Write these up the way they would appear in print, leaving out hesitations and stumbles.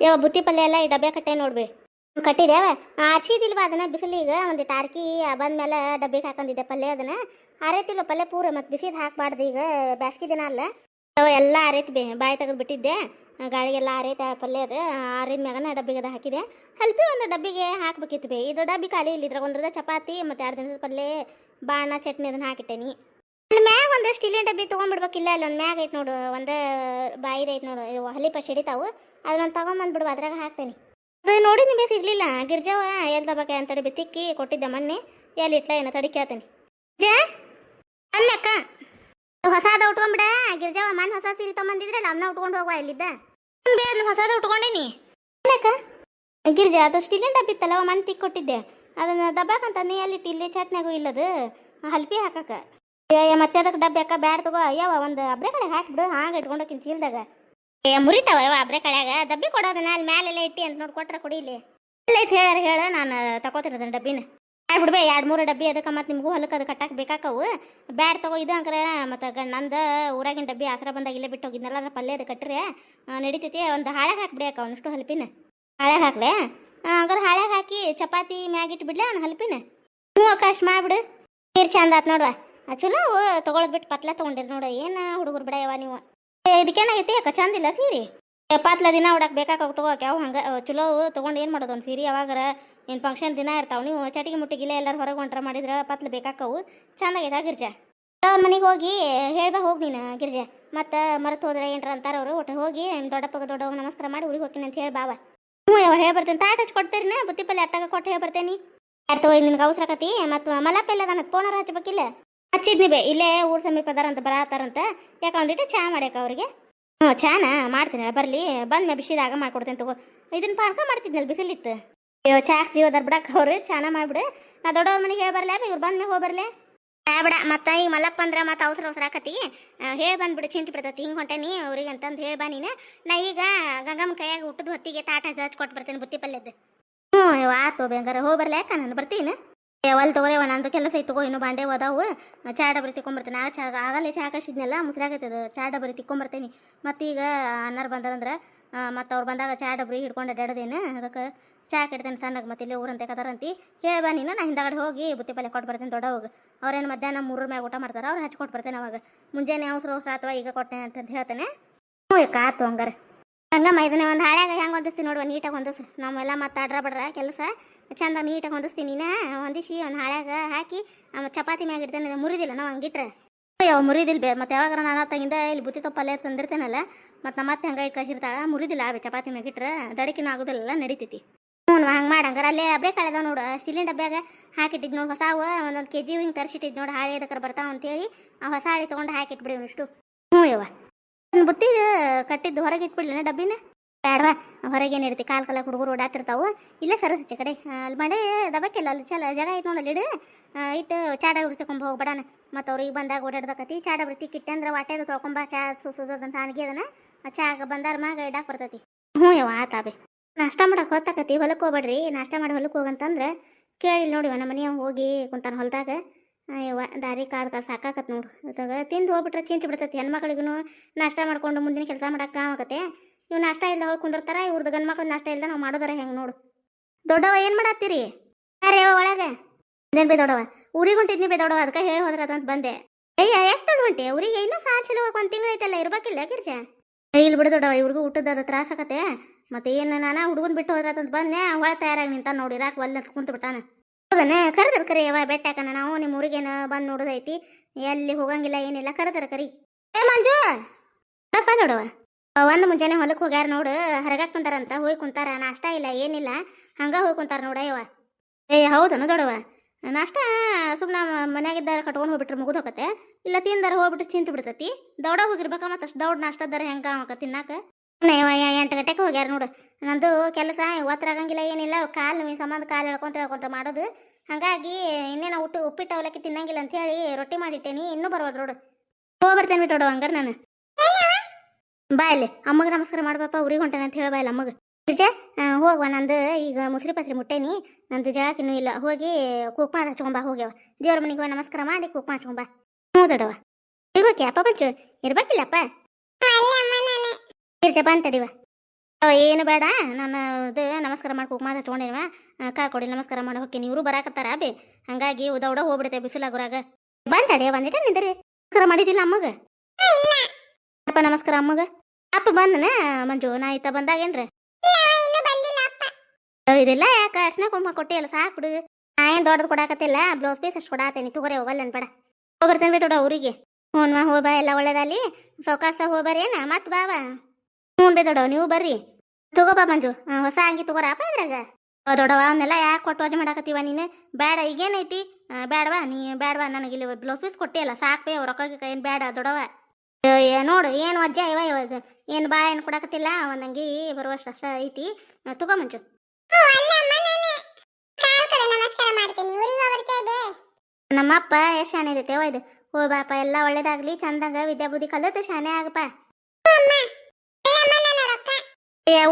ಯಾವ ಬುತ್ತಿ ಪಲ್ಯ ಎಲ್ಲ ಈ ಡಬ್ಬೆ ಕಟ್ಟೆ ನೋಡ್ಬಿ. ಕಟ್ಟಿದೇವ ಆರ್ಸಿದಿಲ್ವ ಅದನ್ನ ಬಿಸಿಲಿಗೆ ಒಂದು ಟಾರ್ಕಿ ಬಂದ್ಮೇಲೆ ಡಬ್ಬಿಗೆ ಹಾಕೊಂಡಿದ್ದೆ ಪಲ್ಯ ಅದನ್ನ ಆರೈತಿಲ್ವ ಪಲ್ಯ ಪೂರ ಮತ್ತು ಬಿಸಿದು ಹಾಕ್ಬಾರ್ದು ಈಗ ಬ್ಯಾಸ್ಗಿ ದಿನ ಅಲ್ಲ. ಎಲ್ಲ ಆರೈತಿ ಬಾಯಿ ತೆಗೆದು ಬಿಟ್ಟಿದ್ದೆ ಗಾಳಿಗೆಲ್ಲ ಆರೈತೆ ಪಲ್ಯ ಅದು ಆರಿದ ಮ್ಯಾಗನ ಡಬ್ಬಿಗೆ ಅದು ಹಾಕಿದೆ. ಹಲ್ಪಿ ಒಂದು ಡಬ್ಬಿಗೆ ಹಾಕ್ಬೇಕಿತ್ತು ಇದು ಡಬ್ಬಿ ಖಾಲಿ ಇಲ್ಲ ಇದ್ರಾಗ ಒಂದ್ರದ ಚಪಾತಿ ಮತ್ತು 2 ದಿನದ ಪಲ್ಯ ಬಾಣ ಚಟ್ನಿ ಅದನ್ನ ಹಾಕಿಟ್ಟೇನಿ. ಅಲ್ಲಿ ಮ್ಯಾಗ ಒಂದು ಸ್ಟೀಲಿನ ಡಬ್ಬಿ ತೊಗೊಂಡ್ಬಿಡ್ಬೇಕಿಲ್ಲ ಅಲ್ಲಿ ಒಂದು ಮ್ಯಾಗ ಐತೆ ನೋಡು ಒಂದು ಬಾಯಿದ ಐತೆ ನೋಡು ಹಲಿಪ ಸಿಡಿತಾವು ಅದನ್ನ ತೊಗೊಂಬಂದ್ಬಿಡುವ ಅದ್ರಾಗ ಹಾಕ್ತೇನೆ. ಅದು ನೋಡಿ ನಿಮಗೆ ಸಿಗ್ಲಿಲ್ಲ ಗಿರ್ಜವ ಎಲ್ದ ಬಗ್ಗೆ ಅಂತೇಳಿ ಬಿತ್ತಿಕ್ಕಿ ಕೊಟ್ಟಿದ್ದೆ ಮೊನ್ನೆ ಎಲ್ಲಿ ಇಟ್ಲ ಏನೋ ತಡಿ ಕೇಳ್ತೇನೆ. ಜಾ ಅನ್ನಕ್ಕ ಹೊಸಾದ ಉಟ್ಕೊಂಡ್ಬಿಡ ಗಿರ್ಜವ ಮನ್ ಹೊಸ ಸೀರೆ ತೊಗೊಂಬಂದಿದ್ರಲ್ಲ ಅದನ್ನ ಉಟ್ಕೊಂಡು ಹೋಗುವ ಇಲ್ಲಿದ್ದ ಹೊಸಾದ ಉಟ್ಕೊಂಡೇನಿ ಅನ್ನಕ್ಕ. ಗಿರ್ಜಾ ಅದು ಸ್ಟೀಲಿನ ಡಬ್ಬಿ ಇತ್ತಲ್ಲ ಮನ್ ತಿಕ್ ಕೊಟ್ಟಿದ್ದೆ ಅದನ್ನ ದಬ್ಬಾಕಂತ ನೀ ಅಲ್ಲಿ ಇಲ್ಲಿ ಚಟ್ನಾಗೂ ಇಲ್ಲದು ಹಲ್ಪಿ ಹಾಕಕ್ಕ ಮತ್ತೆ ಅದಕ್ಕೆ ಡಬ್ಬಿ ಅಕ್ಕ ಬ್ಯಾಡ ತಗೋ ಅಯ್ಯವ ಒಂದು ಅಬ್ರೆ ಕಡೆ ಹಾಕ್ಬಿಡು ಹಾಗೆ ಇಟ್ಕೊಂಡೋಕಿನ್ ಚೀಲ್ದಾಗ ಮುರಿತಾವ ಅಬ್ರೆ ಕಡೆಯಾಗ ಡಬ್ಬಿ ಕೊಡೋದನ್ನ ಅಲ್ಲಿ ಮ್ಯಾಲೆಲ್ಲ ಇಟ್ಟಿ ಅಂತ ನೋಡಿ ಕೊಟ್ರೆ ಕೊಡಿಲಿ ಎಲ್ಲ ಐತೆ ಹೇಳ ನಾನು ತಗೋತಿರೋದನ್ನ ಡಬ್ಬಿನ ಬಿಡ್ಬೇ 2-3 ಡಬ್ಬಿ ಅದಕ್ಕೆ ಮತ್ತೆ ನಿಮಗೂ ಹೊಲಕ್ಕೆ ಅದು ಕಟ್ಟಕ್ಕೆ ಬೇಕಾಕವು ಬ್ಯಾಡ್ ತಗೋ ಇದು ಅಂಕ್ರೆ ಮತ್ತು ನಂದು ಊರಾಗಿನ ಡಬ್ಬಿ ಆಸರ ಬಂದಾಗ ಇಲ್ಲೇ ಬಿಟ್ಟು ಹೋಗಿದ್ನಲ್ಲ ಅದ್ರ ಪಲ್ಯ ಅದು ಕಟ್ಟರೆ ನಡೀತೈತಿ ಒಂದು ಹಾಳೆಗೆ ಹಾಕ್ಬಿಡಿ ಅಕ್ಕ ಅವನಷ್ಟು ಹಲ್ಪಿನ ಹಾಳೆಗೆ ಹಾಕ್ಲೆ ಹಂಗಾರೆ ಹಾಳೆಗೆ ಹಾಕಿ ಚಪಾತಿ ಮ್ಯಾಗಿಟ್ಟು ಬಿಡ್ಲೆ ಅವ್ನು ಹಲ್ಪಿನ ಹ್ಞೂ ಅಕ್ಕ ಅಷ್ಟು ಮಾಡಿಬಿಡು ನೀರು ಚಂದ ಆತು ನೋಡುವ ಚಲೋ ತೊಗೊಳೋದು ಬಿಟ್ಟು ಪತ್ಲ ತೊಗೊಂಡಿರಿ ನೋಡು ಏನು ಹುಡುಗರು ಬಿಡಯವ ನೀವು ಇದಕ್ಕೇನಾಗೈತಿ ಅಕ್ಕ ಚಂದಿಲ್ಲ ಸೀರೆ ಪಾತ್ಲ ದಿನ ಉಡಕ್ಕೆ ಬೇಕಾಗ ತಗೋಕೆ ಅವು ಹಂಗೆ ಚಲೋ ತೊಗೊಂಡು ಏನು ಮಾಡೋದು ಒಂದು ಸೀರೆ ಯಾವಾಗಾರ ಏನು ಫಂಕ್ಷನ್ ದಿನ ಇರ್ತಾವೆ ನೀವು ಚಟಿಗೆ ಮುಟ್ಟಿಗಿಲ್ಲ ಎಲ್ಲರೂ ಹೊರಗೆ ಹೊಂಟ್ರ ಮಾಡಿದ್ರೆ ಪತ್ಲ ಬೇಕಾಕವು ಚಂದಾಗೈತೆ ಗಿರ್ಜಾ ಅವ್ರ ಮನೆಗೆ ಹೋಗಿ ಹೇಳ್ಬಾ ಹೋಗಿ ನೀನು ಗಿರ್ಜಾ ಮತ್ತು ಮರೆತು ಹೋದ್ರೆ ಏನ್ರ ಅಂತಾರೆ ಅವರು ಒಟ್ಟು ಹೋಗಿ ದೊಡ್ಡಪ್ಪ ನಮಸ್ಕಾರ ಮಾಡಿ ಊರಿಗೆ ಹೋಗ್ತೀನಿ ಅಂತ ಹೇಳಿ ಬಾವ ಹ್ಞೂ ಯಾವ ಹೇಳಿ ಬರ್ತೇನೆ ತಾಟ್ ಹಚ್ಚಿ ಕೊಡ್ತೀರಿನ ಬುತ್ತಿ ಪಲ್ಯ ಅತ್ತಾಗ ಕೊಟ್ಟು ಹೇಳಿ ಬರ್ತೇನೆ ಆಡ್ತವ ನಿನ್ಗೆ ಅವಸರಕತಿ ಮತ್ತು ಮಲಪೆಲ್ಲ ನನ್ನ ಫೋನರ ಹಚ್ಚಬೇಕಿಲ್ಲ ಹಚ್ಚಿದ್ನಿ ಬೇ ಇಲ್ಲೇ ಊರು ಸಮೀಪದಾರ ಅಂತ ಬರತ್ತಾರಂತ ಯಾಕೆ ಒಂದಿಟ್ಟು ಚಾ ಮಾಡ್ಯಾಕ ಅವ್ರಿಗೆ ಹ್ಞೂ ಚಾನ ಮಾಡ್ತೀನಿ ಬರಲಿ ಬಂದು ಬಿಸಿದಾಗ ಮಾಡ್ಕೊಡ್ತೇನೆ ತಗೋ ಇದನ್ನ ಪಾರ್ಕ ಮಾಡ್ತಿದ್ನಲ್ಲ ಬಿಸಿಲಿತ್ತು ಅಯ್ಯೋ ಚಾಕ್ ಜೀವದಾರ ಬಿಡಕ್ಕೆ ಅವ್ರು ಚಾನ ಮಾಡಿಬಿಡು ನಾ ದೊಡ್ಡವ್ರ ಮನೆಗೆ ಹೇಳಿ ಬರಲೇ ಇವ್ರು ಬಂದ ಮೇಲೆ ಹೋಗಿ ಬರಲೇ ಬಿಡ ಮತ್ತು ಈಗ ಮಲ್ಲಪ್ಪ ಅಂದ್ರೆ ಮತ್ತು ಅವಸರ ಆಕತಿ ಹೇಳಿ ಬಂದ್ಬಿಡು ಚಿಂತೆ ಬಿಡ್ತೈತಿ ಹಿಂಗೆ ಹೊಂಟೇನಿ ಅವ್ರಿಗೆ ಅಂತಂದು ಹೇಳಿ ಬಾ ನೀನು ನಾ ಈಗ ಗಂಗಮ್ಮ ಕೈಯಾಗ ಊಟದ ಹೊತ್ತಿಗೆ ತಾಟ ಹಚ್ಚಿ ಕೊಟ್ಟು ಬರ್ತೇನೆ ಬುತ್ತಿ ಪಲ್ಯದ್ದು ಹ್ಞೂ ಆತು ಬೇಂಗಾರ ಹೋಗಿ ಬರಲೇ ಯಾಕ ನಾನು ಬರ್ತೀನಿ ಒಲ್ ತಗೋರೇವ ನಂದು ಕೆಲಸ ಐತೆ ತಗೋ ಇನ್ನು ಬಾಂಡೆ ಹೋದಾವು ಚಾ ಡಬರಿ ತಿಕ್ಕೊಂಬರ್ತೇನೆ ಆಗಲೇ ಚಾ ಹಾಕಿದ್ನೆಲ್ಲ ಮುಸ್ರಾಗೈತದ ಚಾ ಡಬರಿ ತಿಕ್ಕೊಂಬರ್ತೇನೆ ಮತ್ತೀಗ ಅನ್ನಾರು ಬಂದಾರಂದ್ರೆ ಮತ್ತು ಅವ್ರು ಬಂದಾಗ ಚಾ ಡಬರಿ ಹಿಡ್ಕೊಂಡು ಅಡ್ಡಾಡೋದೇನು ಅದಕ್ಕೆ ಚಾ ಕೆಡ್ತೇನೆ ಸಣ್ಣಗೆ ಮತ್ತೆ ಇಲ್ಲೇ ಊರಂತೆ ಕದಾರಂತಿ ಹೇಳ್ಬಾ ನೀನು ನಾ ಹಿಂದಾಗಡೆ ಹೋಗಿ ಬುತ್ತಿ ಪಲ್ಯ ಕೊಟ್ಟು ಬರ್ತೇನೆ ದೊಡ್ಡ ಹೋಗಿ ಅವ್ರೇನು ಮಧ್ಯಾಹ್ನ 3 ಮ್ಯಾಗ ಊಟ ಮಾಡ್ತಾರೆ ಅವ್ರು ಹಚ್ಕೊಟ್ಟು ಬರ್ತೇನೆ ಅವಾಗ ಮುಂಜಾನೆ ಅವಸರ ಅಥವಾ ಈಗ ಕೊಡ್ತೇನೆ ಅಂತ ಹೇಳ್ತೇನೆ ಹ್ಞೂ ಆತು ಹಂಗಾರೆ ಹಂಗಮ್ಮ ಇದನ್ನ ಒಂದು ಹಾಳ್ಯಾಗ ಹೆಂಗೆ ಹೊಂದಿಸ್ತೀನಿ ನೋಡುವ ನೀಟಾಗಿ ಹೊಂದಿಸ್ ನಾವೆಲ್ಲ ಮತ್ತು ಅಡ್ರ ಬಡ್ರ ಕೆಲಸ ಚಂದ ನೀಟಾಗಿ ಹೊಂದಿಸ್ತೀನಿ ನೀನು ಹೊಂದಿಸಿ ಒಂದು ಹಾಳ್ಯಾಗ ಹಾಕಿ ಚಪಾತಿ ಮ್ಯಾಗ ಇಡ್ತೇನೆ ಮುರಿದಿಲ್ಲ ನಾವು ಹಂಗಿಟ್ರೆ ಯಾವ ಮುರಿದಿಲ್ಲ ಮತ್ತೆ ಯಾವಾಗ ನಾನು ತಗಿಂದ ಇಲ್ಲಿ ಬುತ್ತಿ ತೊಪ್ಪಲ್ಲೇ ತಂದಿರ್ತೇನಲ್ಲ ಮತ್ತು ಮತ್ತೆ ಹಂಗೆ ಕಳಿಸಿರ್ತಾಳೆ ಮುರಿದಿಲ್ಲ ಅವೇ ಚಪಾತಿ ಮ್ಯಾಗ ಇಟ್ರೆ ದಡಿಕಿನ ಆಗೋದಿಲ್ಲ ನಡೀತೈತಿ ಹ್ಞೂ ಹಂಗೆ ಮಾಡಂಗಾರ ಅಲ್ಲೇ ಅಬ್ರೆ ಕಳೆದ ನೋಡು ಸ್ಟೀಲಿನ ಡಬ್ಬ್ಯಾಗ ಹಾಕಿಟ್ಟಿದ್ದು ನೋಡಿ ಹೊಸಾವು ಒಂದೊಂದು ಕೆಜಿ ಹಿಂಗೆ ತರಿಸಿಟ್ಟಿದ್ದು ನೋಡಿ ಹಾಳೆ ಅದಕ್ಕೆ ಬರ್ತಾವ ಅಂತೇಳಿ ಆ ಹೊಸ ಹಾಳೆ ತೊಗೊಂಡು ಹಾಕಿಟ್ಬಿಡಿ ಇಷ್ಟು ಹ್ಞೂ ಯವ್ವ ಬುತ್ತಿ ಕಟ್ಟಿದ್ದು ಹೊರಗೆ ಇಟ್ಬಿಡ್ಲಿನ ಡಬ್ಬಿನ ಬೇಡವಾ ಹೊರಗೇನು ಇಡ್ತಿ ಕಾಲ ಹುಡುಗರು ಓಡಾತಿರ್ತಾವು ಇಲ್ಲ ಸರಸಚ್ಚೆ ಕಡೆ ಅಲ್ಲಿ ಮಾಡಿ ದಬಕ್ಕಿಲ್ಲ ಅಲ್ಲಿ ಚಲ ಜಾಗ ಐತೆ ನೋಡಲ್ಲಿ ಇಡು ಇಟ್ಟು ಚಾಡ ಉರಿ ತಗೊಂಡು ಹೋಗ್ಬೇಡಣ ಮತ್ತು ಅವ್ರಿಗೆ ಬಂದಾಗ ಓಡಾಡ್ದಕತಿ ಚಾಡ ಉರಿ ತಿಕ್ಕಿಟ್ಟೆ ಅಂದ್ರೆ ವಾಟೆದು ತೊಳ್ಕೊಂಬ ಚಾ ಸುಸೋದಂತ ಅನ್ಗೆ ಅದನ್ನ ಚಾಗ ಬಂದಾರ ಮ್ಯಾಗ ಇಡಾಕ್ ಬರ್ತೈತಿ ಹ್ಞೂ ಯವ್ವ ಆತಾಬೆ ನಾಷ್ಟ ಮಾಡಕ್ಕೆ ಹೊತ್ತಾಕತಿ ಹೊಲಕ್ಕೆ ಹೋಗ್ಬೇಡ್ರಿ ನಾಷ್ಟ ಮಾಡಿ ಹೊಲಕ್ಕೆ ಹೋಗಂತಂದ್ರೆ ಕೇಳಿಲ್ಲ ನೋಡಿವ ನಮ್ಮ ಮನೆಯ ಹೋಗಿ ಕುಂತಾನ ಹೊಲದಾಗ ಯವ್ವ ದಾರಿ ಕಾದು ಸಾಕಾಕತ್ ನೋಡು ಅದಾಗ ತಿಂದು ಹೋಗ್ಬಿಟ್ರೆ ಚಿಂತೆ ಬಿಡ್ತೈತಿ ಹೆಣ್ಮಕ್ಳಿಗೂ ನಾಷ್ಟ ಮಾಡ್ಕೊಂಡು ಮುಂದಿನ ಕೆಲಸ ಮಾಡಕ್ಕೆ ಆಗತ್ತೆ ಇವು ನಾಷ್ಟ ಇಲ್ಲದ ಹೋಗಿ ಕುಂದಿರ್ತಾರ ಇವ್ರದ್ದು ಗಂಡು ಮಕ್ಳು ನಾಷ್ಟ ಇಲ್ಲದ ನಾವು ಮಾಡೋದಾರ ಹೆಂಗೆ ನೋಡು ದೊಡ್ಡವ ಏನು ಮಾಡತ್ತೀರಿ ಯಾರೇ ಒಳಗೆ ಇದೇನು ಬೇ ದೊಡ್ಡವ ಊರಿಗೆ ಹೊಂಟಿದ್ನಿ ಬೇ ದೊಡ್ಡವ ಅದಕ್ಕೆ ಹೇಳಿ ಹೋದ್ರ ಅದಂತ ಬಂದೆ ಅಯ್ಯ ಯಾಕೆ ದೊಡ್ಡ ಹೊಂಟೆ ಊರಿಗೆ ಇನ್ನೂ ಸಾಲ ಹೋಗಿ 1 ತಿಂಗಳು ಐತಲ್ಲ ಇರ್ಬೇಕಿಲ್ಲ ಗಿರ್ಜ ಇಲ್ಲಿ ಬಿಡು ದೊಡ್ಡವ ಇವ್ರಿಗೂ ಊಟದ ಅದು ತ್ರಾಸ ಆಗತ್ತೆ ಮತ್ತೆ ಏನು ನಾನು ಹುಡುಗನ್ ಬಿಟ್ಟು ಹೋದ್ರಂತ ಬಂದೆ ಹೊಳ ತಯಾರಾಗಿ ನಿಂತ ನೋಡಿ ಇರಾಕ್ ಒಲ್ಲ ಕುಂತು ಬಿಟ್ಟಾನ ಹೌದನ ಕರೆದ್ರ ಕರಿ ಯವ್ವ ಬೆಟ್ಟಾಕನ ನಾವು ನಿಮ್ಮ ಊರಿಗೇನು ಬಂದು ನೋಡೋದೈತಿ ಎಲ್ಲಿ ಹೋಗಂಗಿಲ್ಲ ಏನಿಲ್ಲ ಕರೆದ್ರ ಕರಿ ಏ ಮಂಜು ಅಪ್ಪ ದೊಡ್ಡವ ಒಂದು ಮುಂಜಾನೆ ಹೊಲಕ್ಕೆ ಹೋಗ್ಯಾರ ನೋಡು ಹೊರಗಾಕ್ ಕುಂತಾರಂತ ಹೋಗಿ ಕುಂತಾರ ನಾಷ್ಟ ಇಲ್ಲ ಏನಿಲ್ಲ ಹಂಗ ಹೋಗಿ ಕುಂತಾರ ನೋಡ ಯವ್ವ ಏ ಹೌದನ ದೊಡ್ಡವ ನಾಷ್ಟ ಸುಮ್ಮನೆ ಮನ್ಯಾಗಿದ್ದಾರ ಕಟ್ಕೊಂಡು ಹೋಗ್ಬಿಟ್ರೆ ಮುಗಿದು ಹೋಗತ್ತೆ ಇಲ್ಲ ತಿಂದಾರ ಹೋಗ್ಬಿಟ್ಟು ಚಿಂತು ಬಿಡ್ತೈತಿ ದೌಡ ಹೋಗಿರ್ಬೇಕ ಮತ್ತು ಅಷ್ಟು ದೌಡ್ ನಾಷ್ಟದಾರ ಹೆಂಗ ತಿನ್ನಾಕ 8 ಗಂಟೆಗೆ ಹೋಗ್ಯಾರ ನೋಡು ನಂದು ಕೆಲಸ ಒತ್ತರ ಆಗಂಗಿಲ್ಲ ಏನಿಲ್ಲ ಕಾಲು ನೀವು ಸಂಬಂಧ ಕಾಲು ಹೇಳ್ಕೊಂತ ಮಾಡೋದು ಹಾಗಾಗಿ ಇನ್ನೇನು ಉಪ್ಪಿಟ್ಟು ಅವಲಕ್ಕಿ ತಿನ್ನಂಗಿಲ್ಲ ಅಂತ ಹೇಳಿ ರೊಟ್ಟಿ ಮಾಡಿಟ್ಟೇನಿ ಇನ್ನೂ ಬರ್ಬೋದು ನೋಡು ಹೋಗ್ಬರ್ತೇನೆ ದೊಡ್ಡವ ಹಂಗಾರ ನಾನು ಬಾ ಇಲ್ಲಿ ಅಮ್ಮಗೆ ನಮಸ್ಕಾರ ಮಾಡ್ಬಪ್ಪ ಊರಿಗೆ ಹೊಂಟೇನೆ ಅಂತ ಹೇಳಿ ಬಾ ಇಲ್ಲ ಅಮ್ಮಗೆ ನಿಜ ಹೋಗುವ ನಂದು ಈಗ ಮುಸ್ರಿ ಪಸ್ರಿ ಮುಟ್ಟೇನಿ ನಂದು ಜಳಕಿನ್ನೂ ಇಲ್ಲ ಹೋಗಿ ಕುಕ್ಮ ಹಚ್ಕೊಂಬ ಹೋಗ್ಯವ ದೇವ್ರ ಮನೆಗೆ ಹೋಗಿ ನಮಸ್ಕಾರ ಮಾಡಿ ಕುಕ್ಮ ಹಚ್ಕೊಂಬ ಹ್ಞೂ ದೊಡ್ಡವ ಈಗ ಓಕೆ ಅಪ್ಪ ಬಂಚು ಇರ್ಬೇಕಿಲ್ಲಪ್ಪ ಇರ್ತೆ ಬಂತಡಿವ ಏನು ಬೇಡ, ನಾನು ಇದು ನಮಸ್ಕಾರ ಮಾಡಿ ಕುಕ್ಮ ಹಚ್ಕೊಂಡೇವ, ಕಾ ಕೊಡಿ ನಮಸ್ಕಾರ ಮಾಡಿ ಹೋಗ್ತೀನಿ. ಇವರು ಬರಾಕತ್ತಾರ ಬೇ, ಹಂಗಾಗಿ ಉದ ಹೋಗ್ಬಿಡ್ತೇವೆ ಬಿಸಿಲಾಗುರಾಗ. ಬಂದಡೆ ಬಂದಿಟ ನಿಂದ್ರಿ. ನಮಸ್ಕಾರ ಮಾಡಿದಿಲ್ಲ ಅಮ್ಮಗ? ಅಪ್ಪ ನಮಸ್ಕಾರ ಅಮ್ಮಗ. ಅಪ್ಪ ಬಂದನ ಮಂಜು? ನಾ ಇತ್ತ ಬಂದಾಗೇನ್ರ ಇದೆಲ್ಲ ಯಾಕ ಅರ್ಶನ ಕುಂಕುಮ ಕೊಟ್ಟಿಯಲ್ಲ, ಸಾಕು ಬಿಡು. ನಾ ಏನು ದೊಡ್ಡದು ಕೊಡಾಕತ್ತಿಲ್ಲ, ಬ್ಲೌಸ್ ಪೀಸ್ ಅಷ್ಟು ಕೊಡಾತೇನಿ. ತಗೋರಿ ಹೋಗಲ್ಲ ಅನ್ಬೇಡ. ಹೋಗ್ಬರ್ತೇನೆ ಬೇ ದೊಡ್ಡ ಊರಿಗೆ. ಹ್ಞೂ ಹೋಗ್ಬಾ, ಎಲ್ಲ ಒಳ್ಳೇದಲ್ಲಿ ಸೌಕಾಸ ಹೋಗ್ಬಾರಿ ಏನ ಮತ್ತೆ ಬಾವ. ಹ್ಞೂ ಬೇ ದೊಡ್ಡವ, ನೀವು ಬರ್ರಿ. ತಗೋಬಾ ಮಂಜು, ಹೊಸ ಅಂಗಿ ತಗೋರಪ್ಪ ಇದ್ರಾಗ. ದೊಡ್ಡವ ಅವನ್ನೆಲ್ಲ ಯಾಕೆ ಕೊಟ್ಟು ವಾಜ್ ಮಾಡಾಕತ್ತೀವ ನೀನು? ಬೇಡ, ಈಗೇನೈತಿ? ಬೇಡವಾ ನೀ ಬೇಡವಾ, ನನಗಿಲ್ಲಿ ಬ್ಲೌಸ್ ಪೀಸ್ ಕೊಟ್ಟಿಯಲ್ಲ ಸಾಕು ಬೇ, ರೊಕ್ಕ ಏನು ಬೇಡ ದೊಡ್ಡವ. ನೋಡು ಏನು ವಜ್ಜ ಇವಾಗ ಏನು ಬಾ ಏನು ಕೊಡಾಕತ್ತಿಲ್ಲ, ಒಂದಂಗಿ ಬರುವಷ್ಟು ಅಷ್ಟ ಐತಿ. ತಗೋ ಮಂಜು. ನಮ್ಮಪ್ಪ ಎಷ್ಟು ಶಾನೆ ಇದೈತೆ ಇದು. ಹೋಗ್ಬಾಪ, ಎಲ್ಲ ಒಳ್ಳೇದಾಗ್ಲಿ, ಚಂದಂಗ ವಿದ್ಯಾ ಬುದ್ಧಿ ಕಲಿತು ಶಾನೆ ಆಗಪ್ಪ.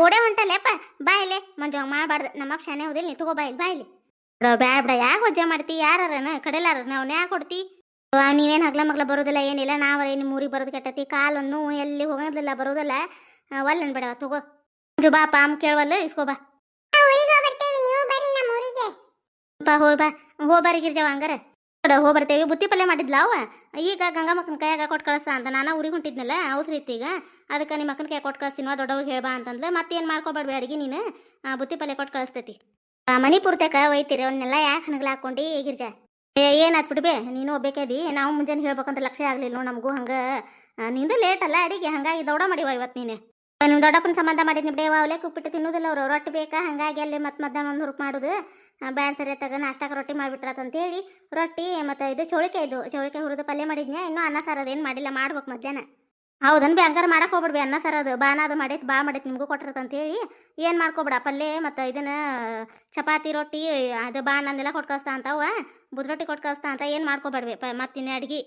ಓಡೇ ಹೊಂಟಲ್ಲಪ್ಪ, ಬಾಯಿಲೆ ಮಂಜು ಹಂಗೆ ಮಾಡಬಾರ್ದು. ನಮ್ಮಪ್ಪ ಶಾನೆ ಹೋದಿಲ್ಲ, ನೀ ತಗೋ ಬಾಯಿಲಿ ಬಾಯಿಲಿ. ಬ್ಯಾಡ ಬಿಡ, ಯಾಕೆ ವಜ್ಜೆ ಮಾಡ್ತಿ? ಯಾರನ ಕಡೆಲಾರ ಅವ್ನ ಯಾಕೆ ಕೊಡ್ತಿ? ನೀವೇನು ಹಗ್ಲ ಮಗ್ಲ ಬರೋದಿಲ್ಲ ಏನಿಲ್ಲ, ನಾವರೇ ನಿಮ್ಮ ಊರಿಗೆ ಬರೋದು ಕೆಟ್ಟತಿ. ಕಾಲನ್ನು ಎಲ್ಲಿ ಹೋಗೋದಿಲ್ಲ ಬರೋದಿಲ್ಲ. ಒಲ್ಲನ್ ಬಿಡವ, ತಗೋ ಮಂಜು. ಬಾಪ ಅಮ್ಮ ಕೇಳವಲ್ಲ, ಇಸ್ಕೋ ಬಾ. ಹೋಯ್ ಬಾ, ಹೋಗ್ಬಾರಿ ಗಿರ್ಜಾವ ಹಂಗಾರ. ಹೋಗ್ಬರ್ತೇವೆ. ಬುತ್ತಿ ಪಲ್ಯ ಮಾಡಿದ್ಲ ಅವ, ಈಗ ಗಂಗಮ್ಮಕ್ಕನ ಕೈಯಾಗ ಕೊಟ್ಟು ಕಳಿಸ್ತಾ ಅಂತ. ನಾನು ಊರಿಗೆ ಹೊಂಟಿದ್ನಲ್ಲ ಅವಸರ ಇತ್ತು ಈಗ, ಅದಕ್ಕೆ ನಿಮ್ಮ ಅಕ್ಕನ ಕೈ ಕೊಟ್ಟು ಕಳಿಸ್ತೀನವ, ದೊಡ್ಡವಾಗ ಹೇಳ್ಬಾ ಅಂತಂದ್ರೆ. ಮತ್ತೇನು ಮಾಡ್ಕೊಬೇಡ್ರಿ ಅಡಿಗೆ ನೀನು, ಬುತ್ತಿ ಪಲ್ಯ ಕೊಟ್ಟು ಕಳಿಸ್ತೈತಿ. ಮನಿ ಪೂರ್ತಕ ಒಯ್ತೀರಿ ಅವನ್ನೆಲ್ಲ ಯಾಕೆ ಹಣಗ್ಲ ಹಾಕೊಂಡು ಗಿರ್ಜಾ? ಏನಾತ್ ಬಿಡ್ಬೇ, ನೀನು ಒಬ್ಬೇಕದಿ. ನಾವು ಮುಂಜಾನೆ ಹೇಳ್ಬೇಕಂತ ಲಕ್ಷ್ಯ ಆಗ್ಲಿಲ್ಲ ನಮಗೂ. ಹಂಗೆ ನಿಂದು ಲೇಟ್ ಅಲ್ಲ ಅಡಿಗೆ, ಹಂಗಾಗಿ ದೊಡ್ಡ ಮಾಡಿವ ಇವತ್ತು ನೀನು. ನಿಮ್ಮ ದೊಡ್ಡಪ್ಪನ ಸಂಬಂಧ ಮಾಡಿದ್ನಿ ಬಿಡೇವ. ಅವಲೇ ಉಪ್ಪಿಟ್ಟು ತಿನ್ನೋದಿಲ್ಲ ಅವರು, ರೊಟ್ಟಿ ಬೇಕಾ, ಹಂಗಾಗಿ ಅಲ್ಲಿ ಮತ್ತೆ ಮಧ್ಯಾಹ್ನ ಒಂದು ಹುರುಪ್ ಮಾಡೋದು. ಬ್ಯಾಡ್ ಸರಿ ತಗ ನಾಷ್ಟಕ್ಕೆ ರೊಟ್ಟಿ ಮಾಡಿಬಿಟ್ರತಂತೇಳಿ ರೊಟ್ಟಿ ಮತ್ತು ಇದು ಚೌಳಿಕಾಯಿ ಹುರಿದು ಪಲ್ಯ ಮಾಡಿದ್ನ್ಯಾ. ಇನ್ನೂ ಅನ್ನ ಸಾರದೇನು ಮಾಡಿಲ್ಲ, ಮಾಡ್ಬೇಕು ಮಧ್ಯಾಹ್ನ. ಹೌದನ್ ಬಿ, ಹಂಗಾರ ಮಾಡಕ್ಕೆ ಹೋಗ್ಬಿಡ್ಬಿ. ಅನ್ನ ಸಾರದು ಬಾನ ಅದು ಮಾಡೈತಿ, ಬಾ ಮಾಡೈತಿ, ನಿಮಗೂ ಕೊಟ್ಟಿರತ್ತಂತೇಳಿ ಏನು ಮಾಡ್ಕೊಬಿಡ. ಪಲ್ಯ ಮತ್ತು ಇದನ್ನು ಚಪಾತಿ ರೊಟ್ಟಿ ಅದು ಬಾನ ಅಂದೆಲ್ಲ ಕೊಟ್ಟು ಕಳಿಸ್ತಾ ಅಂತವ, ಬುದ್ ರೊಟ್ಟಿ ಕೊಟ್ಟು ಕಳಿಸ್ತಾ ಅಂತ. ಏನು ಮಾಡ್ಕೊಬೇಡ್ವಿ ಮತ್ತಿನ್ನ ಅಡ್ಗೆ.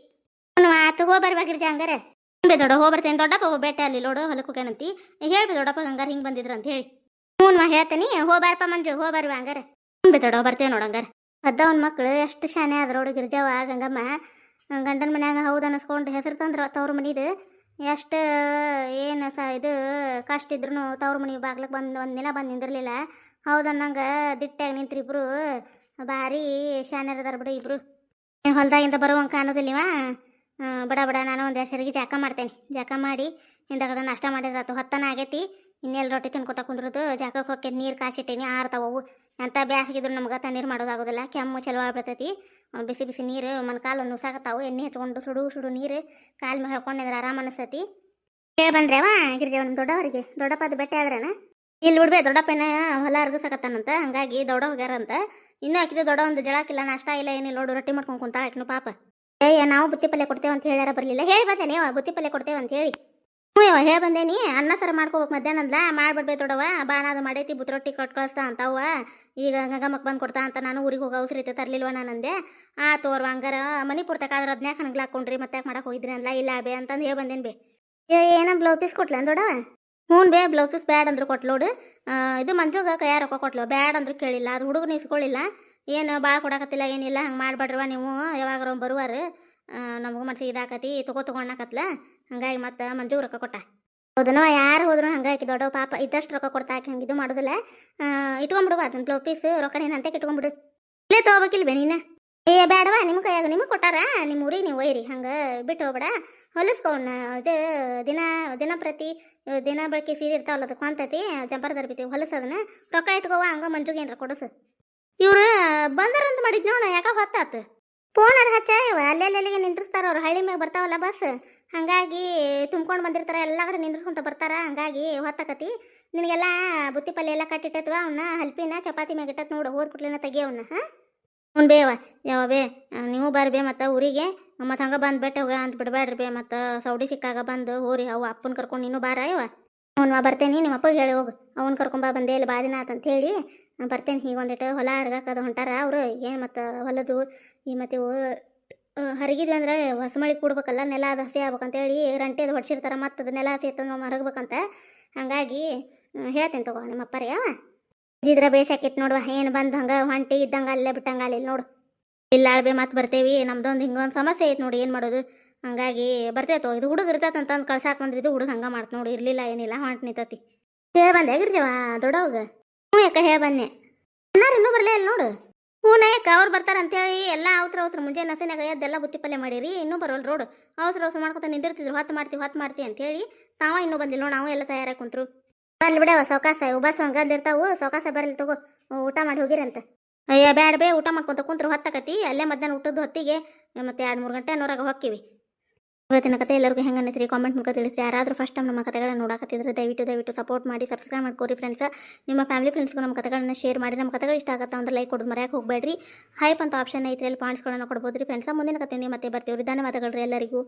ಆತು ಹೋಗ್ಬರ್ಬೇಕಿರ್ಜ ಹಂಗಾರೆ. ಬೇ ದೊಡ್ಡ ಹೋಗ್ಬರ್ತೇನೆ. ದೊಡ್ಡಪ್ಪ ಬೇಟೆ ಅಲ್ಲಿ ಲೋಡು ಹೊಲಕ್ಕೆ ಹೋಗ್ಯಾನಂತಿ, ಹೇಳ್ಬಿ ದೊಡ್ಡಪ್ಪ ಹಂಗಾರೆ ಹಿಂಗೆ ಬಂದಿದ್ರು ಅಂತ ಹೇಳಿ. ಹ್ಞೂ ಹೇಳ್ತೀನಿ, ಹೋಗ್ಬಾರಪ್ಪ ಮಂಜು, ಹೋಗ್ಬರ್ವಿ ಹಂಗಾರೆ. ಬೇ ದೊಡ್ಡ ಬರ್ತೇವೆ ನೋಡಂಗಾರ. ಅದ್ದವನ ಮಕ್ಳು ಎಷ್ಟು ಶಾನೆ ಆದ್ರೋಡು ಗಿರ್ಜಾವ. ಗಂಗಮ್ಮ ಗಂಡನ ಮನ್ಯಾಗ ಹೌದು ಅನ್ನಿಸ್ಕೊಂಡು ಹೆಸರು ತಂದ್ರು ತವ್ರ ಮನಿದು. ಎಷ್ಟು ಏನು ಇದು ಕಷ್ಟ ಇದ್ರು ತವ್ರ ಮನೆ ಬಾಗ್ಲಕ್ಕೆ ಬಂದು ಒಂದು ದಿನ ಬಂದು ನಿಂದಿರ್ಲಿಲ್ಲ. ಹೌದು ಅನ್ನಂಗೆ ದಿಟ್ಟಾಗಿ ನಿಂತ್ರಿ ಇಬ್ರು. ಭಾರಿ ಶಾನ್ಯರದಾರ ಬಿಡು ಇಬ್ರು. ಹೊಲ್ದಾಗಿಂದ ಬರುವಂಗೆ ಕಾಣೋದಿಲ್ಲವ. ಬಡ ಬಡ ನಾನು ಒಂದು 2 ಸರಿಗೆ ಜಾಕ ಮಾಡ್ತೇನೆ. ಜಾಕ ಮಾಡಿ ಹಿಂದಗಡೆ ನಾಷ್ಟ ಮಾಡಿದ್ರಾತು. ಹೊತ್ತನ ಆಗೈತಿ, ಇನ್ನೆಲ್ಲ ರೊಟ್ಟಿ ತಿನ್ಕೋತ ಕುಂದ್ರದು. ಜಾಕಕ್ಕೆ ಹೋಗಿ ನೀರು ಕಾಸಿಟ್ಟೇನಿ, ಆರ್ತಾವು. ಎಂಥ ಬ್ಯಾಸಿಗಿದ್ರು ನಮ್ಗೆ ತಣ್ಣೀರು ಮಾಡೋದಾಗೋದಿಲ್ಲ, ಕೆಮ್ಮು ಚಲೋ ಆಗ್ಬಿಡ್ತೈತಿ. ಬಿಸಿ ಬಿಸಿ ನೀರು ಕಾಲು ನುಸಾಕತ್ತಾವು. ಎಣ್ಣೆ ಹಚ್ಕೊಂಡು ಸುಡು ನೀರು ಕಾಲು ಮೇಲೆ ಹಾಕೊಂಡಿದ್ರೆ ಆರಾಮ ಅನಿಸ್ತೈತಿ. ಹೇಳಿ ಬಂದ್ರೇವ ಗಿರಿಜಾವ ನಿಮ್ಮ ದೊಡ್ಡವರಿಗೆ? ದೊಡ್ಡಪ್ಪ ಅದು ಬೆಟ್ಟೆ ಆದ್ರೇನ? ಇಲ್ಲಿ ಬಿಡ್ಬೇ, ದೊಡ್ಡಪ್ಪನ ಹೊಲ ಅರ್ಗಸಕತ್ತಾನಂತ, ಹಂಗಾಗಿ ದೊಡ್ಡ ಹೋಗ್ಯಾರಂತ. ಇನ್ನೂ ಹಾಕಿದ್ದು ದೊಡ್ಡ ಒಂದು ಜಳಕ್ಕಿಲ್ಲ, ನಾಷ್ಟ ಇಲ್ಲ, ಏನಿಲ್ಲ ನೋಡು. ರೊಟ್ಟಿ ಮಾಡ್ಕೊಂಡು ಕುಂತ ಹಾಕಿನು ಪಾಪ. ನಾವು ಬುತ್ತಿ ಪಲ್ಯ ಕೊಡ್ತೇವೆ ಅಂತ ಹೇಳ್ಯಾರ, ಬರಲಿಲ್ಲ. ಹೇಳಿ ಬಂದೇನೆ ಬುತ್ತಿ ಪಲ್ಯ ಕೊಡ್ತೇವೆ ಅಂತ ಹೇಳಿ. ಹ್ಞೂ ಹೇಳಿ ಬಂದೇನಿ. ಅನ್ನ ಸರ ಮಾಡ್ಕೋಬೇಕು ಮಧ್ಯಾಹ್ನ ಅಂದ್ಲ. ಮಾಡ್ಬಿಡ್ಬೇ ದೊಡ್ಡವ, ಬಾಣ ಅದು ಮಾಡೈತಿ, ಬುತ್ ರೊಟ್ಟಿ ಕೊಟ್ಟು ಕಳಿಸ್ತಾ ಅಂತವ. ಈಗ ಗಂಗಮ್ಮಕ್ಕೆ ಬಂದು ಕೊಡ್ತಾ ಅಂತ. ನಾನು ಊರಿಗೆ ಹೋಗೋ ಅವಸರ ಐತೆ, ತರಲಿಲ್ವ ನಾನಂದೆ. ತೋರ್ವ ಹಂಗಾರ ಮನಿ ಪೂರ್ತಕಾದ್ರೆ ಅದನ್ಯಾಕೆ ಹಣಗ್ಲ ಹಾಕೊಂಡ್ರಿ, ಮತ್ತೆ ಯಾಕೆ ಮಾಡಕ್ಕೆ ಹೋಗಿದ್ರಿ ಅಂದ್ಲ. ಇಲ್ಲ ಬೇ ಅಂತಂದು ಹೇಳಿ ಬಂದೇನು ಬೇ. ಏನೋ ಬ್ಲೌಸ್ ಪೀಸ್ ಕೊಟ್ಲ ದೊಡ್ಡವ? ಹ್ಞೂ ಬೇ, ಬ್ಲೌಸ್ ಪೀಸ್ ಬ್ಯಾಡ್ ಅಂದ್ರು ಕೊಟ್ಲೋಡು. ಇದು ಮಂಜುಗ ಕೈಯ ರೊಕ್ಕ ಕೊಟ್ಲು, ಬ್ಯಾಡ್ ಅಂದ್ರು ಕೇಳಿಲ್ಲ. ಅದು ಹುಡುಗನ ಇಸ್ಕೊಳ್ಳಿಲ್ಲ. ಏನು ಭಾಳ ಕೊಡಕತ್ತಿಲ್ಲ ಏನಿಲ್ಲ, ಹಂಗೆ ಮಾಡ್ಬೇಡ್ರವ ನೀವು, ಯಾವಾಗಾರ ಬರುವಾರು ನಮಗೂ ಮನಸ್ಸಿಗೆ ಇದಾಕತಿ ತಗೋಣಕತ್ಲ. ಹಂಗಾಗಿ ಮತ್ತೆ ಮಂಜು ರೊಕ್ಕ ಕೊಟ್ಟ. ಹೌದನವ, ಯಾರು ಹೋದ್ರು ಹಂಗಾಗಿ ದೊಡ್ಡ ಪಾಪ ಇದ್ದಷ್ಟು ರೊಕ್ಕ ಕೊಡ್ತಾ ಹಾಕಿ ಹಂಗೆ ಇದು ಮಾಡೋದಿಲ್ಲ. ಇಟ್ಕೊಂಡ್ಬಿಡುವ ಅದನ್ನ ಬ್ಲೌಸ್ ಪೀಸ್ ರೊಕ್ಕ ನೀನು ಅಂತಕ್ಕೆ ಇಟ್ಕೊಂಡ್ಬಿಡು. ಇಲ್ಲೇ ತೊಗೋಬೇಕಿಲ್ವೇ ನೀನು? ಬೇಡವಾ, ನಿಮ್ಮ ಕೈಯಾಗ ನಿಮಗೆ ಕೊಟ್ಟಾರ, ನಿಮ್ಮ ಊರಿಗೆ ನೀವು ಒಯ್ಯಿರಿ. ಹಂಗೆ ಬಿಟ್ಟು ಹೋಗ್ಬೇಡ, ಹೊಲಿಸ್ಕೊಂಡ. ಇದು ದಿನ ಬಳಕೆ ಸೀರೆ ಇರ್ತಾವಲ್ಲ, ಅದು ಕೊಂತೈತಿ ಜಂಪರ್ ದರ್ಬಿತೀವಿ, ಹೊಲಸದನ್ನ ರೊಕ್ಕ ಇಟ್ಕೋವ. ಹಂಗೆ ಮಂಜುಗೆ ಏನಾರ ಕೊಡಸು. ಇವ್ರು ಬಂದಾರಂತ ಮಾಡಿದ್ ನೋಡ, ಯಾಕೆ ಹೊತ್ತಾತು ಫೋನ್ ಅದು ಹಚ್ಚ. ಅಲ್ಲೆಲ್ಲಿಗೆ ನಿಂದ್ರಿಸ್ತಾರ ಅವ್ರು, ಹಳ್ಳಿ ಮ್ಯಾಗ ಬರ್ತಾವಲ್ಲ ಬಸ್, ಹಂಗಾಗಿ ತುಂಬ್ಕೊಂಡು ಬಂದಿರ್ತಾರೆ, ಎಲ್ಲ ಕಡೆ ನಿಂದ್ರಿಸ್ಕೊಂತ ಬರ್ತಾರ. ಹಂಗಾಗಿ ಹೊತ್ತಾಕತಿ. ನಿನಗೆಲ್ಲ ಬುತ್ತಿ ಪಲ್ಯ ಎಲ್ಲ ಕಟ್ಟಿಟ್ಟೈತ್ವ, ಅವನ್ನ ಹಲ್ಪಿನ ಚಪಾತಿ ಮ್ಯಾಗ ಇಟ್ಟತ್ ನೋಡು, ಹೋದ್ ಕುಟ್ಲಿನ ತೆಗಿಯವನ್ನ. ಹ್ಞೂ ಬೇವ ಯಾವ ಬೇ, ನೀವು ಬರ್ಬೇ ಮತ್ತು ಊರಿಗೆ. ಮತ್ತು ಹಂಗೆ ಬಂದು ಬೆಟ್ಟ ಹೋಗ ಅಂತ ಬಿಡಬೇಡ್ರಿ ಬೇ. ಮತ್ತು ಸೌಡಿ ಸಿಕ್ಕಾಗ ಬಂದು ಹೋರಿ ಅವು ಅಪ್ಪನ ಕರ್ಕೊಂಡು ನೀನು ಬಾರ ಇವ. ಅವ್ನು ಬರ್ತೇನೆ, ನಿಮ್ಮ ಅಪ್ಪಗೆ ಹೇಳಿ ಹೋಗು, ಅವ್ನು ಕರ್ಕೊಂಬ ಬಂದೇ ಇಲ್ಲ ಭಾಳ ದಿನ ಆತಂತ ಹೇಳಿ. ಬರ್ತೇನೆ. ಈಗ ಒಂದಿಟ್ಟು ಹೊಲ ಹರ್ಗಾಕದು ಹೊಂಟಾರ ಅವರು. ಏನು ಮತ್ತು ಹೊಲದು ಈ ಮತ್ತು ಇವು ಹರಿಗಿದ್ವಿ ಅಂದ್ರೆ ಹೊಸಮಳಿ ಕೂಡ್ಬೇಕಲ್ಲ, ನೆಲ ಅದು ಹಸಿ ಆಗ್ಬೇಕಂತೇಳಿ ರಂಟೆ ಅದು ಹೊಡ್ಸಿರ್ತಾರೆ. ಮತ್ತು ಅದು ನೆಲ ಹಸಿ ಎತ್ತಂದು ಹರಗ್ಬೇಕಂತ. ಹಂಗಾಗಿ ಹೇಳ್ತೇನೆ ತಗೋ ನಿಮ್ಮ ಅಪ್ಪರೇ. ಇದ್ರ ಬೇಸಾಕಿತ್ತು ನೋಡುವ. ಏನು ಬಂದು ಹಂಗೆ ಹೊಂಟಿ ಇದ್ದಂಗೆ ಅಲ್ಲೇ ಬಿಟ್ಟಂಗೆ ಅಲ್ಲಿ ನೋಡು. ಇಲ್ಲ ಅಳ್ಬೆ ಮತ್ತೆ ಬರ್ತೇವಿ. ನಮ್ದೊಂದು ಹಿಂಗೊಂದು ಸಮಸ್ಯೆ ಐತೆ ನೋಡಿ, ಏನು ಮಾಡೋದು. ಹಂಗಾಗಿ ಬರ್ತೇವೆ ತಗೋ. ಇದು ಹುಡುಗ ಇರ್ತೈತೆ ಅಂತಂದು ಕಳ್ಸಾಕ್ ಬಂದ್ರಿ, ಇದು ಹುಡುಗ ಹಂಗೆ ಮಾಡ್ತು ನೋಡಿ. ಇರಲಿಲ್ಲ ಏನಿಲ್ಲ ಹೊಂಟು ನಿಂತತಿ. ಹೇಳಿ ಬಂದೆ ಆಗಿರ್ಜವ ದೊಡ್ಡವಾಗ. ಹ್ಞೂ ಯಾಕ ಹೇಳಿ ಬನ್ನಿ. ಅನ್ನಾರು ಇನ್ನೂ ಬರಲೇ ಇಲ್ಲ ನೋಡು. ಹ್ಞೂ ಯಾಕ ಅವ್ರು ಬರ್ತಾರೆ ಅಂತೇಳಿ ಎಲ್ಲ ಅವಸರ ಮುಂಜಾನೆ ನಸೆನಾಗ ಎದ್ದೆಲ್ಲ ಬುತ್ತಿ ಪಲ್ಯ ಮಾಡಿರಿ, ಇನ್ನೂ ಬರೋಲ್ಲ ರೋಡ್. ಅವಸರ ಮಾಡ್ಕೊತ ನಿಂದಿರ್ತಿದ್ರು, ಹೊತ್ತು ಮಾಡ್ತೀವಿ ಅಂತೇಳಿ. ತಾವ ಇನ್ನೂ ಬಂದಿಲ್ಲ ನೋಡಿ, ನಾವು ಎಲ್ಲ ತಯಾರಾಗಿ ಕುಂತ್ರು. ಬರ್ಲಿ ಬಿಡವ ಸೌಕಾಸ, ಉಬಾಸ ಹಂಗಲ್ಲಿರ್ತಾವು, ಸೌಕಾಸ ಬರಲಿ ತಗೋ, ಊಟ ಮಾಡಿ ಹೋಗಿರಂತ. ಅಯ್ಯ ಬ್ಯಾಡ ಬೇ, ಊಟ ಮಾಡ್ಕೊತ ಕುಂತ್ರು ಹೊತ್ತಾಕತಿ, ಅಲ್ಲೇ ಮಧ್ಯಾಹ್ನ ಊಟದ ಹೊತ್ತಿಗೆ ಮತ್ತೆ 2-3 ಗಂಟೆ ಅನ್ನೋರಾಗ ಹೋಗ್ತೀವಿ. ಇವತ್ತಿನ ಕತೆ ಎಲ್ಲರಿಗೂ ಹೆಂಗೆ ಅನ್ನಿಸ್ರಿ ಕಾಮೆಂಟ್ ಮೂಲಕ ತಿಳಿಸಿ. ಯಾರಾದರೂ ಫಸ್ಟ್ ಟೈಮ್ ನಮ್ಮ ಕತೆಗಳನ್ನ ನೋಡಕತ್ತಿದ್ರೆ ದಯವಿಟ್ಟು ಸಪೋರ್ಟ್ ಮಾಡಿ, ಸಬ್ಸ್ಕ್ರೈಬ್ ಮಾಡ್ಕೋರಿ ಫ್ರೆಂಡ್ಸ್. ನಿಮ್ಮ ಫ್ಯಾಮಿಲಿ ಫ್ರೆಂಡ್ಸ್ಗೂ ನಮ್ಮ ಕತೆಗಳನ್ನ ಶೇರ್ ಮಾಡಿ. ನಮ್ಮ ಕತೆಗಳು ಇಷ್ಟ ಆಗುತ್ತಾ ಅಂದ್ರೆ ಲೈಕ್ ಕೊಡೋದು ಮರ್ಯಾಕೆ ಹೋಗಬೇಡ್ರಿ. ಹೈಪ್ ಅಂತ ಆಪ್ಷನ್ ಐತ್ರಿ, ಅಲ್ಲಿ ಪಾಯಿಂಟ್ಸ್ಗಳನ್ನು ಕೊಡ್ಬೋದು ರೀ ಫ್ರೆಂಡ್ಸ್. ಮುಂದಿನ ಕತೆಯಿಂದ ಮತ್ತೆ ಬರ್ತೀವಿ. ಧನ್ಯವಾದಗಳು ರೀ ಎಲ್ಲರಿಗೂ.